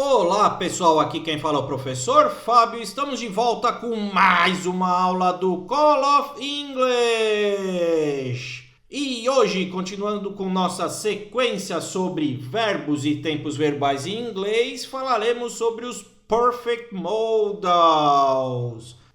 Olá pessoal, aqui quem fala é o professor Fábio. Estamos de volta com mais uma aula do Call of English. E hoje, continuando com nossa sequência sobre verbos e tempos verbais em inglês, falaremos sobre os Perfect Modals.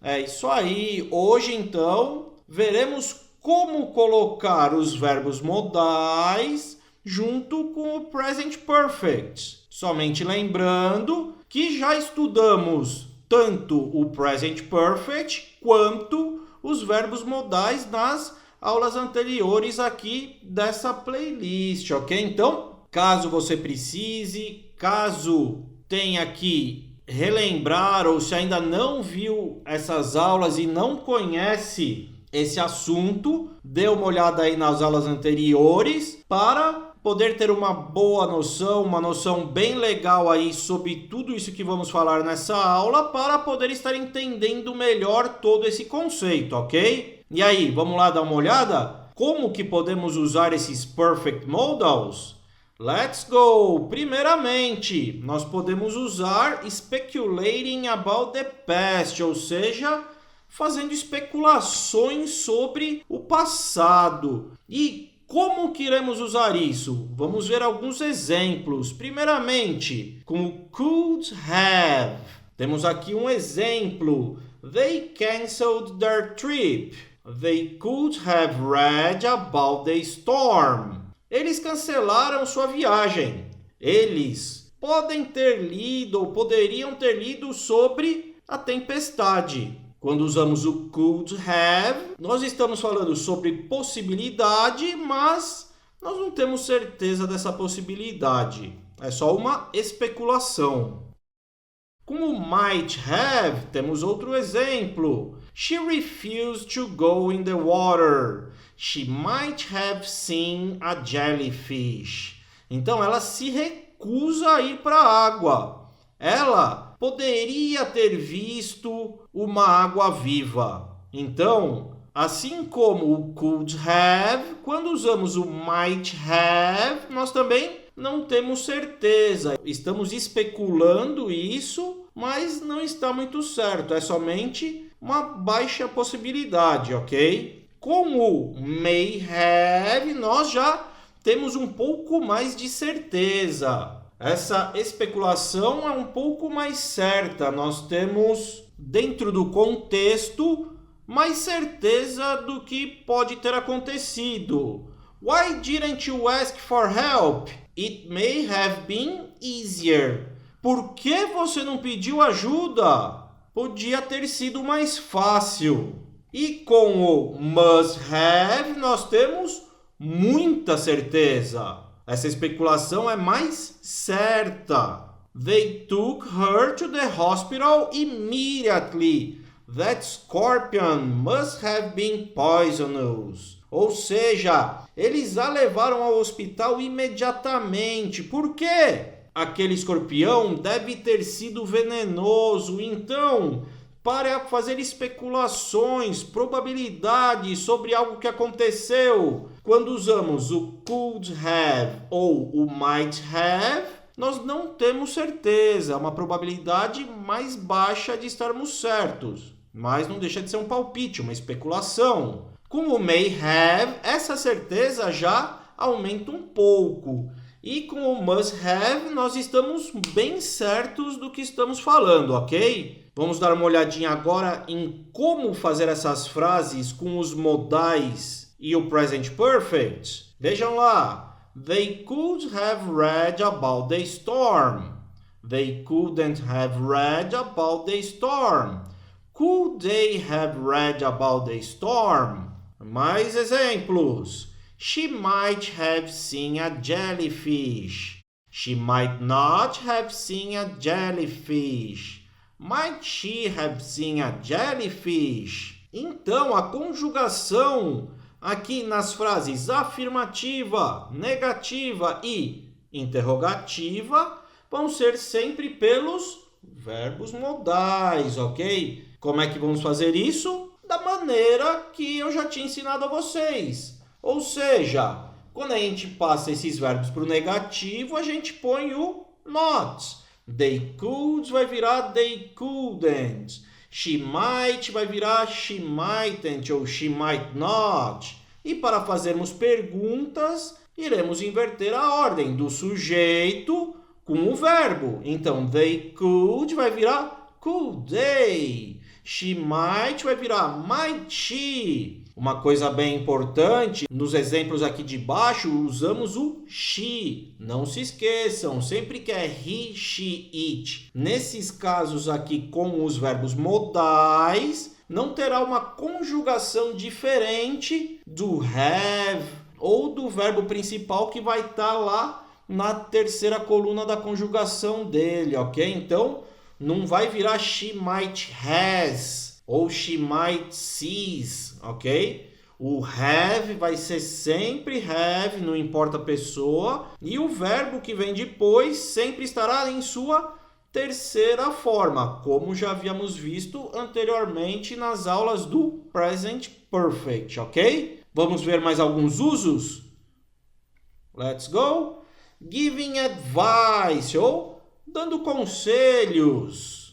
É isso aí. Hoje então veremos como colocar os verbos modais junto com o Present Perfect. Somente lembrando que já estudamos tanto o Present Perfect quanto os verbos modais nas aulas anteriores aqui dessa playlist, ok? Então, caso você precise, caso tenha que relembrar ou se ainda não viu essas aulas e não conhece esse assunto, dê uma olhada aí nas aulas anteriores para poder ter uma boa noção, uma noção bem legal aí sobre tudo isso que vamos falar nessa aula, para poder estar entendendo melhor todo esse conceito, ok? E aí, vamos lá dar uma olhada? Como que podemos usar esses Perfect Modals? Let's go! Primeiramente, nós podemos usar speculating about the past, ou seja, fazendo especulações sobre o passado. E como que iremos usar isso? Vamos ver alguns exemplos. Primeiramente, com o could have. Temos aqui um exemplo. They canceled their trip. They could have read about the storm. Eles cancelaram sua viagem. Eles podem ter lido ou poderiam ter lido sobre a tempestade. Quando usamos o could have, nós estamos falando sobre possibilidade, mas nós não temos certeza dessa possibilidade. É só uma especulação. Com o might have, temos outro exemplo. She refused to go in the water. She might have seen a jellyfish. Então, ela se recusa a ir para a água. Ela poderia ter visto uma água viva. Então, assim como o could have, quando usamos o might have, nós também não temos certeza. Estamos especulando isso, mas não está muito certo. É somente uma baixa possibilidade, ok? Com o may have, nós já temos um pouco mais de certeza. Essa especulação é um pouco mais certa. Nós temos, dentro do contexto, mais certeza do que pode ter acontecido. Why didn't you ask for help? It may have been easier. Por que você não pediu ajuda? Podia ter sido mais fácil. E com o must have, nós temos muita certeza. Essa especulação é mais certa. They took her to the hospital immediately. That scorpion must have been poisonous. Ou seja, eles a levaram ao hospital imediatamente. Por quê? Aquele escorpião deve ter sido venenoso. Então, para fazer especulações, probabilidades sobre algo que aconteceu, quando usamos o could have ou o might have, nós não temos certeza, é uma probabilidade mais baixa de estarmos certos, mas não deixa de ser um palpite, uma especulação. Com o may have, essa certeza já aumenta um pouco. E com o must have, nós estamos bem certos do que estamos falando, ok? Vamos dar uma olhadinha agora em como fazer essas frases com os modais e o present perfect. Vejam lá. They could have read about the storm. They couldn't have read about the storm. Could they have read about the storm? Mais exemplos. She might have seen a jellyfish. She might not have seen a jellyfish. Might she have seen a jellyfish? Então, a conjugação aqui nas frases afirmativa, negativa e interrogativa vão ser sempre pelos verbos modais, ok? Como é que vamos fazer isso? Da maneira que eu já tinha ensinado a vocês. Ou seja, quando a gente passa esses verbos para o negativo, a gente põe o not. They could vai virar they couldn't. She might vai virar she mightn't ou she might not. E para fazermos perguntas, iremos inverter a ordem do sujeito com o verbo. Então, they could vai virar could they. She might vai virar might she. Uma coisa bem importante, nos exemplos aqui de baixo, usamos o she. Não se esqueçam, sempre que é he, she, it. Nesses casos aqui com os verbos modais, não terá uma conjugação diferente do have ou do verbo principal que vai estar lá na terceira coluna da conjugação dele, ok? Então, não vai virar she might has ou she might sees, ok? O have vai ser sempre have, não importa a pessoa. E o verbo que vem depois sempre estará em sua terceira forma, como já havíamos visto anteriormente nas aulas do Present Perfect, ok? Vamos ver mais alguns usos? Let's go! Giving advice, ou dando conselhos.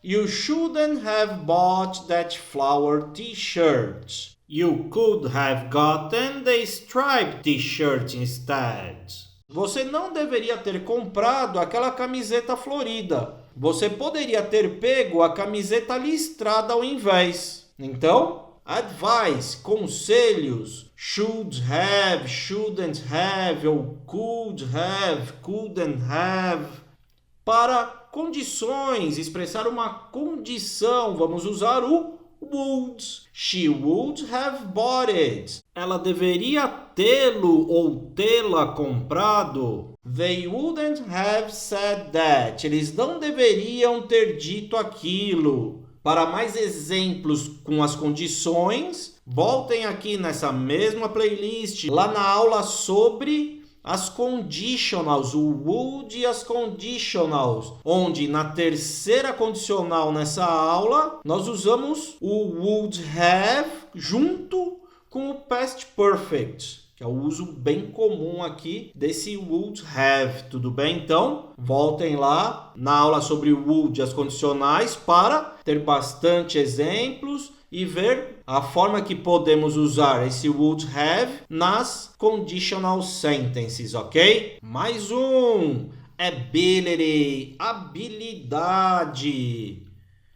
You shouldn't have bought that flower t-shirt. You could have gotten the striped t-shirt instead. Você não deveria ter comprado aquela camiseta florida. Você poderia ter pego a camiseta listrada ao invés. Então, advice, conselhos, should have, shouldn't have, ou could have, couldn't have. Para condições, expressar uma condição, vamos usar o would. She would have bought it. Ela deveria tê-lo ou tê-la comprado. They wouldn't have said that. Eles não deveriam ter dito aquilo. Para mais exemplos com as condições, voltem aqui nessa mesma playlist, lá na aula sobre as conditionals, o would e as conditionals, onde na terceira condicional nessa aula, nós usamos o would have junto com o past perfect, que é o uso bem comum aqui desse would have, tudo bem? Então, voltem lá na aula sobre o would e as condicionais para ter bastante exemplos e ver a forma que podemos usar esse would have nas conditional sentences, ok? Mais um. Ability, habilidade.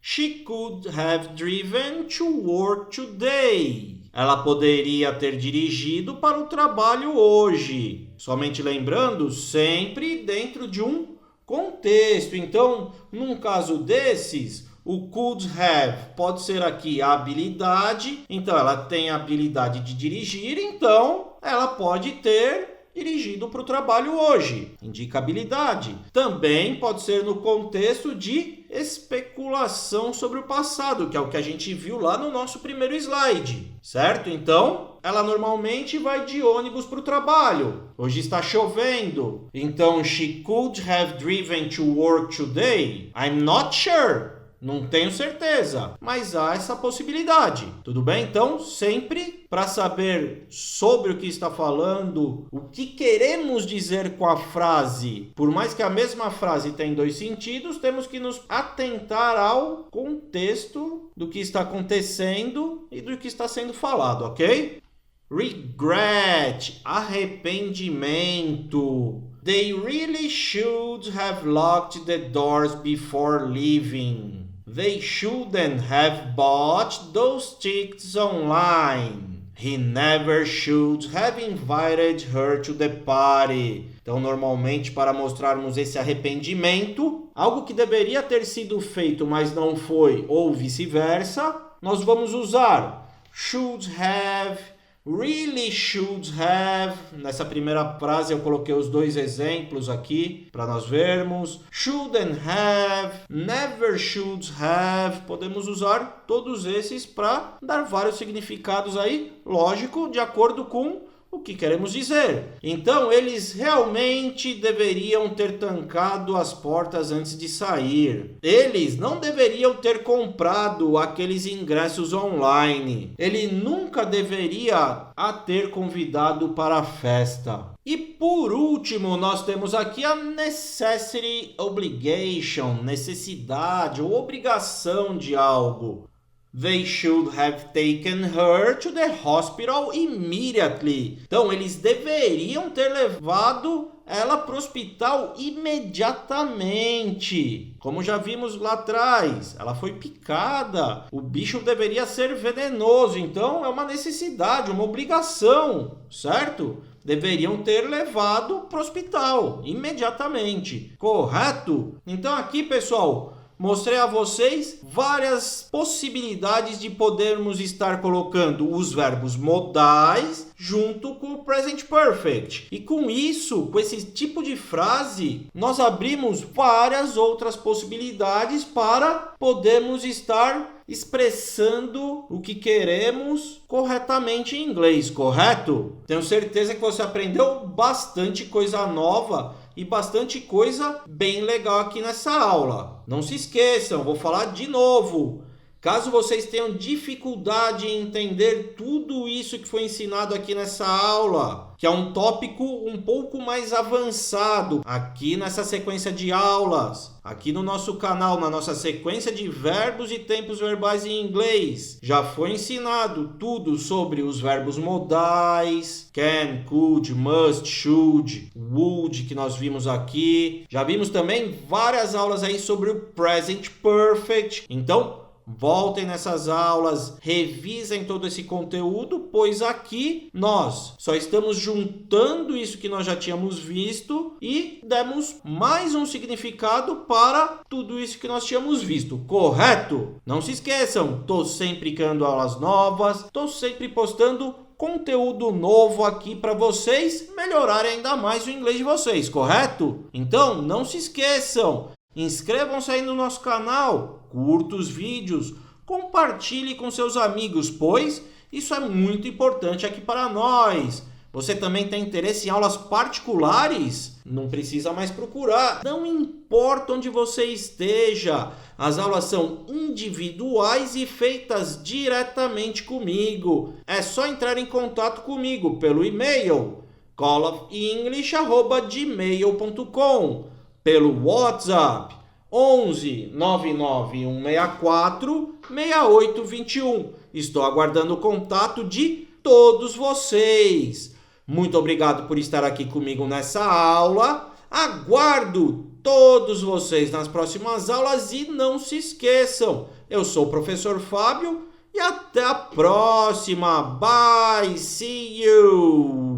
She could have driven to work today. Ela poderia ter dirigido para o trabalho hoje. Somente lembrando, sempre dentro de um contexto. Então, num caso desses, o could have pode ser aqui a habilidade. Então, ela tem a habilidade de dirigir, então ela pode ter dirigido para o trabalho hoje. Indica habilidade. Também pode ser no contexto de especulação sobre o passado, que é o que a gente viu lá no nosso primeiro slide, certo? Então, ela normalmente vai de ônibus para o trabalho. Hoje está chovendo. Então, she could have driven to work today. I'm not sure. Não tenho certeza, mas há essa possibilidade. Tudo bem? Então, sempre para saber sobre o que está falando, o que queremos dizer com a frase, por mais que a mesma frase tenha dois sentidos, temos que nos atentar ao contexto do que está acontecendo e do que está sendo falado, ok? Regret, arrependimento. They really should have locked the doors before leaving. They shouldn't have bought those tickets online. He never should have invited her to the party. Então, normalmente, para mostrarmos esse arrependimento, algo que deveria ter sido feito, mas não foi, ou vice-versa, nós vamos usar should have, really should have. Nessa primeira frase eu coloquei os dois exemplos aqui para nós vermos. Shouldn't have, never should have. Podemos usar todos esses para dar vários significados aí, lógico, de acordo com o que queremos dizer. Então, eles realmente deveriam ter trancado as portas antes de sair. Eles não deveriam ter comprado aqueles ingressos online. Ele nunca deveria a ter convidado para a festa. E por último, nós temos aqui a necessity obligation, necessidade ou obrigação de algo. They should have taken her to the hospital immediately. Então, eles deveriam ter levado ela para o hospital imediatamente. Como já vimos lá atrás, ela foi picada. O bicho deveria ser venenoso. Então, é uma necessidade, uma obrigação, certo? Deveriam ter levado para o hospital imediatamente. Correto? Então, aqui, pessoal, mostrei a vocês várias possibilidades de podermos estar colocando os verbos modais junto com o present perfect. E com isso, com esse tipo de frase, nós abrimos várias outras possibilidades para podermos estar expressando o que queremos corretamente em inglês, correto? Tenho certeza que você aprendeu bastante coisa nova e bastante coisa bem legal aqui nessa aula. Não se esqueçam, vou falar de novo. Caso vocês tenham dificuldade em entender tudo isso que foi ensinado aqui nessa aula, que é um tópico um pouco mais avançado aqui nessa sequência de aulas, aqui no nosso canal, na nossa sequência de verbos e tempos verbais em inglês, já foi ensinado tudo sobre os verbos modais, can, could, must, should, would, que nós vimos aqui. Já vimos também várias aulas aí sobre o present perfect. Então, voltem nessas aulas, revisem todo esse conteúdo, pois aqui nós só estamos juntando isso que nós já tínhamos visto e demos mais um significado para tudo isso que nós tínhamos visto, correto? Não se esqueçam, estou sempre criando aulas novas, estou sempre postando conteúdo novo aqui para vocês melhorarem ainda mais o inglês de vocês, correto? Então, não se esqueçam, inscrevam-se aí no nosso canal, curta os vídeos, compartilhe com seus amigos, pois isso é muito importante aqui para nós. Você também tem interesse em aulas particulares? Não precisa mais procurar. Não importa onde você esteja, as aulas são individuais e feitas diretamente comigo. É só entrar em contato comigo pelo e-mail callofenglish@gmail.com, pelo WhatsApp 11 99164 6821. Estou aguardando o contato de todos vocês. Muito obrigado por estar aqui comigo nessa aula. Aguardo todos vocês nas próximas aulas e não se esqueçam, eu sou o professor Fábio e até a próxima. Bye, see you!